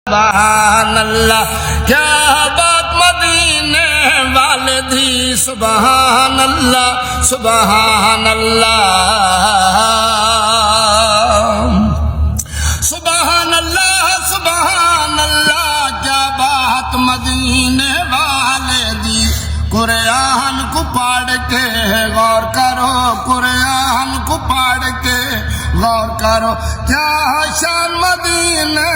سبحان اللہ کیا بات مدینے والے دی، سبحان اللہ سبحان اللہ سبحان اللہ سبحان اللہ کیا بات مدینے والے دی۔ قرآن کو پڑھ کے غور کرو، قرآن کو پڑھ کے غور کرو، کیا شان مدینے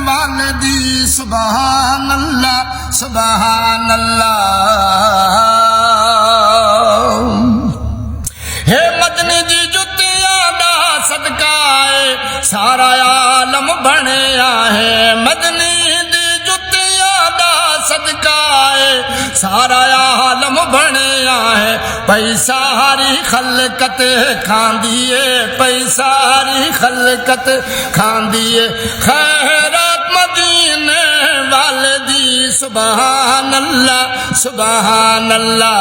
والے دی، سبحان اللہ سبحان اللہ۔ ہے مدنی دی جتیاں دا صدقہ ہے سارا عالم بنیا ہے، مدنی دی جتیاں دا صدقہ ہے سارا عالم بنیا ہے، پیسہ ہری خلقت کھاندیے، پیسہ ہری خلقت کھاندیے، خیرات مدینے والے دی، سبحان اللہ سبحان اللہ۔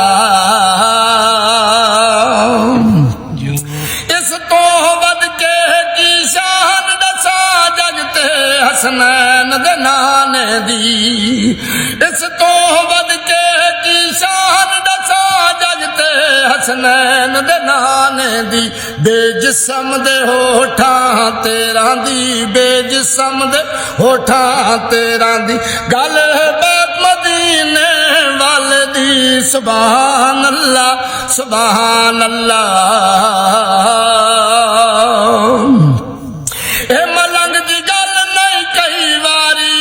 اس تو ود کے کی شان دسا جگتے حسنین دے نانے دی، اس تو ود کے کی شان دسا جگتے حسنین دے نانے دی، بے جسم دے ہوٹھاں تیراں دی، بے جسم دے ہوٹھاں تیراں دی، گل بات مدینے والے دی، سبحان اللہ سبحان اللہ۔ اے ملنگ دی گل نہیں کئی واری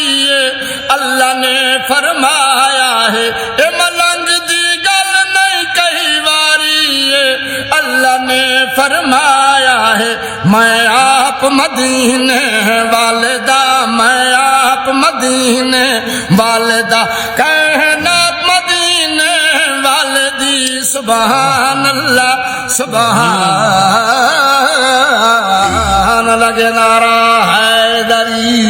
اللہ نے فرمایا ہے، اے ملنگ دی گل نہیں کئی واری اللہ نے فرمایا ہے، میں آپ مدینے والدہ، میں آپ مدینے والدہ، کائنات مدینے والدی، سبحان اللہ سبحان اللہ۔ نعرہ حیدری